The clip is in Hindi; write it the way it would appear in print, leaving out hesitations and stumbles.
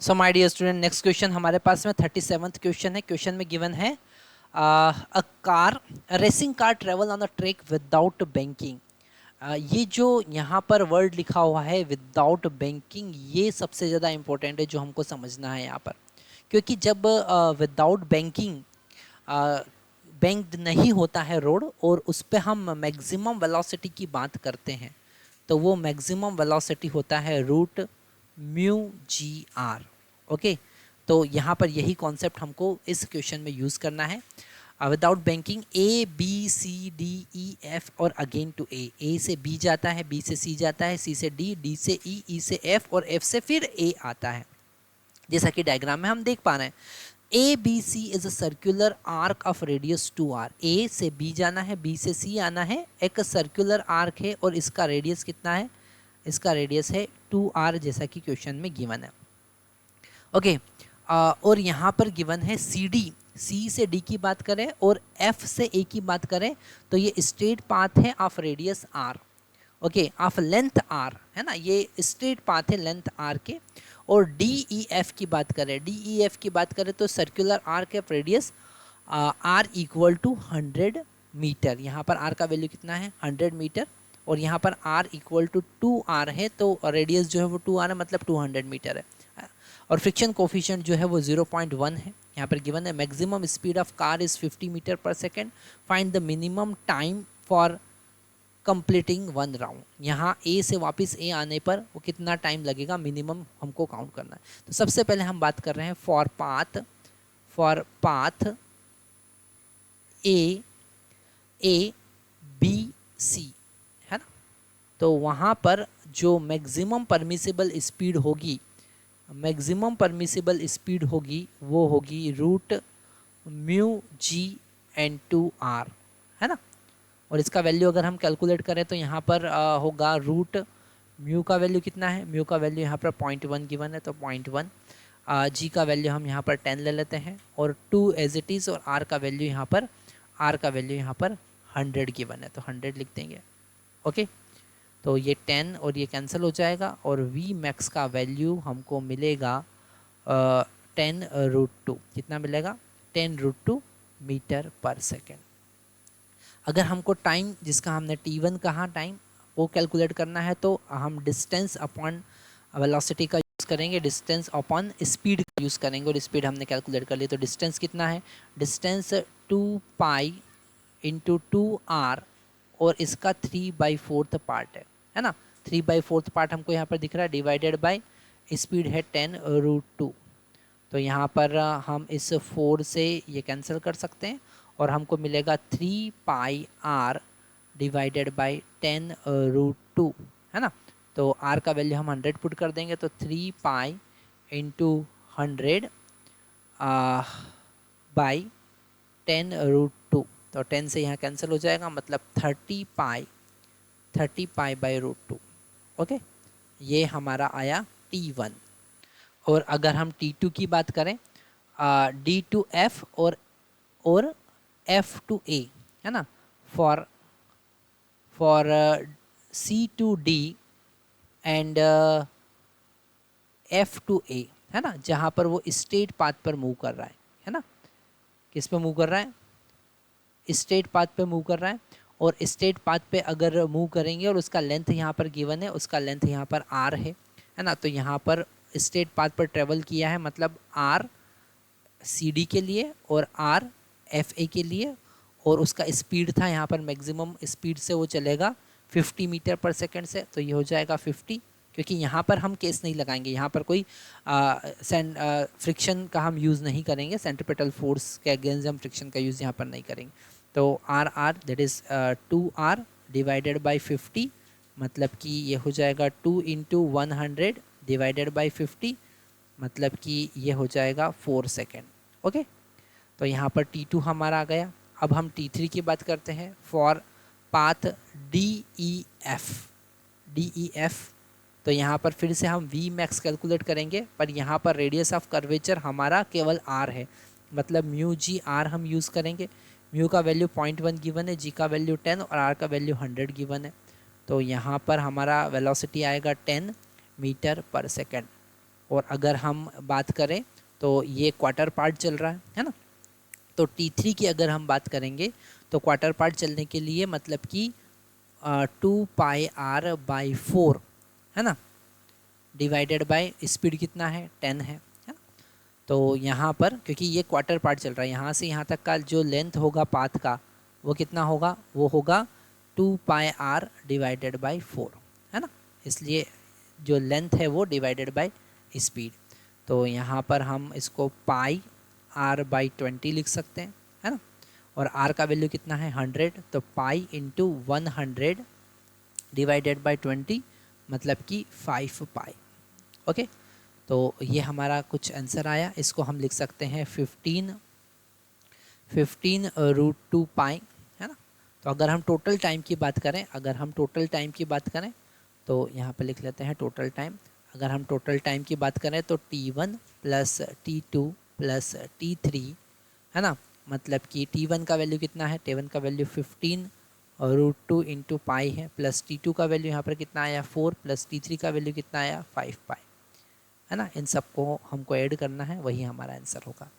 So my dear student, next question हमारे पास में 37th क्वेश्चन है। क्वेश्चन में गिवन है a car racing car travel on a track without banking. ये जो यहाँ पर वर्ड लिखा हुआ है विदाउट बैंकिंग, ये सबसे ज़्यादा इंपॉर्टेंट है जो हमको समझना है यहाँ पर। क्योंकि जब विदाउट बैंकिंग बैंक्ड नहीं होता है रोड और उस पर हम मैक्सिमम वेलोसिटी की बात करते हैं, तो वो मैक्सिमम वेलोसिटी होता है root mu g r. Okay, तो यहाँ पर यही कॉन्सेप्ट हमको इस क्वेश्चन में यूज़ करना है। Without banking A B C D E F और अगेन टू ए से बी जाता है, बी से सी जाता है, सी से डी, डी से ई से एफ और एफ से फिर ए आता है। जैसा कि डायग्राम में हम देख पा रहे हैं, A B C is a circular arc of radius 2r। A से बी जाना है, बी से सी आना है, एक सर्कुलर आर्क है और इसका रेडियस कितना है? इसका रेडियस है 2r, जैसा कि क्वेश्चन में गिवन है। ओके, और यहाँ पर गिवन है सी डी, सी से डी की बात करें और एफ से ए की बात करें तो ये स्ट्रेट पाथ है of radius r. Okay, of length r है ना, ये स्ट्रेट पाथ है लेंथ आर के। और डी ई एफ की बात करें, डी ई एफ की बात करें तो circular arc of radius r equal to 100 metre. यहाँ पर आर का वैल्यू कितना है? 100 मीटर। और यहाँ पर आर इक्वल टू 2r है, तो रेडियस जो है वो 2r है, मतलब 200 मीटर है। और फ्रिक्शन कोफिशिएंट जो है वो 0.1 है। यहाँ पर गिवन है maximum speed of car is 50 metre per second, find the minimum time for completing 1 round. यहाँ ए से वापस ए आने पर वो कितना टाइम लगेगा मिनिमम हमको काउंट करना है। तो सबसे पहले हम बात कर रहे हैं for path A B C, है ना। तो वहाँ पर जो मैक्सिमम परमिसिबल स्पीड होगी, वो होगी root mu G N 2r, है ना। और इसका वैल्यू अगर हम कैलकुलेट करें तो यहाँ पर होगा रूट म्यू का वैल्यू कितना है? म्यू का वैल्यू यहाँ पर 0.1 गिवन है, तो 0.1। जी का वैल्यू हम यहाँ पर 10 ले लेते हैं और 2 एज इट इज़, और आर का वैल्यू यहाँ पर 100 गिवन है, तो 100 लिख देंगे। ओके, तो ये 10 और ये कैंसिल हो जाएगा और वी मैक्स का वैल्यू हमको मिलेगा 10√2। कितना मिलेगा? 10√2 मीटर पर सेकेंड। अगर हमको टाइम, जिसका हमने t1 कहा टाइम, वो कैलकुलेट करना है तो हम डिस्टेंस अपॉन वेलोसिटी का यूज़ करेंगे, डिस्टेंस अपॉन स्पीड का यूज़ करेंगे। और स्पीड हमने कैलकुलेट कर ली, तो डिस्टेंस कितना है? डिस्टेंस 2 पाई इंटू 2r और इसका 3/4 पार्ट है ना। 3/4 पार्ट हमको यहाँ पर दिख रहा है, डिवाइडेड बाय स्पीड है 10√2। तो यहाँ पर हम इस 4 से ये कैंसिल कर सकते हैं और हमको मिलेगा 3πr डिवाइडेड बाई 10√2, है ना। तो r का वैल्यू हम 100 पुट कर देंगे, तो 3π इंटू 100 बाई 10√2, तो 10 से यहाँ कैंसिल हो जाएगा, मतलब 30π बाई √2। ओके, ये हमारा आया t1। और अगर हम t2 की बात करें, d टू f और f टू a, है ना, for c to d and f to a, है ना, जहाँ पर वो स्ट्रेट पाथ पर मूव कर रहा है ना। किस पे मूव कर रहा है? स्ट्रेट पाथ पे मूव कर रहा है। और स्ट्रेट पाथ पे अगर मूव करेंगे और उसका लेंथ यहाँ पर गिवन है, उसका लेंथ यहाँ पर r है ना। तो यहाँ पर स्ट्रेट पाथ पर ट्रेवल किया है, मतलब r सी डी के लिए और r एफ ए के लिए, और उसका स्पीड था यहाँ पर मैक्सिमम स्पीड से वो चलेगा 50 मीटर पर सेकंड से, तो ये हो जाएगा 50। क्योंकि यहाँ पर हम केस नहीं लगाएंगे, यहाँ पर कोई फ्रिक्शन का हम यूज़ नहीं करेंगे, सेंट्रीपिटल फोर्स के अगेंस्ट हम फ्रिक्शन का यूज़ यहाँ पर नहीं करेंगे। तो r that is 2r divided by 50, मतलब कि ये हो जाएगा 2 इंटू 100 डिवाइडेड बाई 50, मतलब कि ये हो जाएगा 4 सेकेंड। ओके, तो यहाँ पर t2 हमारा आ गया। अब हम t3 की बात करते हैं, for path D E F. तो यहाँ पर फिर से हम v मैक्स कैलकुलेट करेंगे, पर यहाँ पर रेडियस ऑफ कर्वेचर हमारा केवल r है, मतलब म्यू जी आर हम यूज़ करेंगे। म्यू का वैल्यू 0.1 गिवन है, जी का वैल्यू 10 और r का वैल्यू 100 गिवन है। तो यहाँ पर हमारा वेलोसिटी आएगा 10 मीटर पर सेकेंड। और अगर हम बात करें तो ये क्वार्टर पार्ट चल रहा है ना। तो T3 की अगर हम बात करेंगे तो क्वार्टर पार्ट चलने के लिए मतलब कि 2πr/4 है ना, डिवाइडेड बाय स्पीड कितना है 10 है ना। तो यहाँ पर क्योंकि ये क्वार्टर पार्ट चल रहा है, यहाँ से यहाँ तक का जो लेंथ होगा पाथ का वो कितना होगा, वो होगा 2πr/4 है ना, इसलिए जो लेंथ है वो डिवाइडेड बाय स्पीड। तो यहाँ पर हम इसको πr/20 लिख सकते हैं है ना, और r का वैल्यू कितना है 100, तो पाई इंटू 100 डिवाइडेड बाय 20 मतलब कि 5π। ओके, तो ये हमारा कुछ आंसर आया, इसको हम लिख सकते हैं 15√2π है ना। तो अगर हम टोटल टाइम की बात करें, तो यहाँ पे लिख लेते हैं टोटल टाइम। अगर हम टोटल टाइम की बात करें तो T1 plus T2 plus T3 है ना, मतलब कि T1 का वैल्यू कितना है, T1 का वैल्यू 15√2 इंटू पाई है, प्लस T2 का वैल्यू यहाँ पर कितना आया 4, प्लस T3 का वैल्यू कितना आया 5π है ना। इन सबको हमको ऐड करना है, वही हमारा आंसर होगा।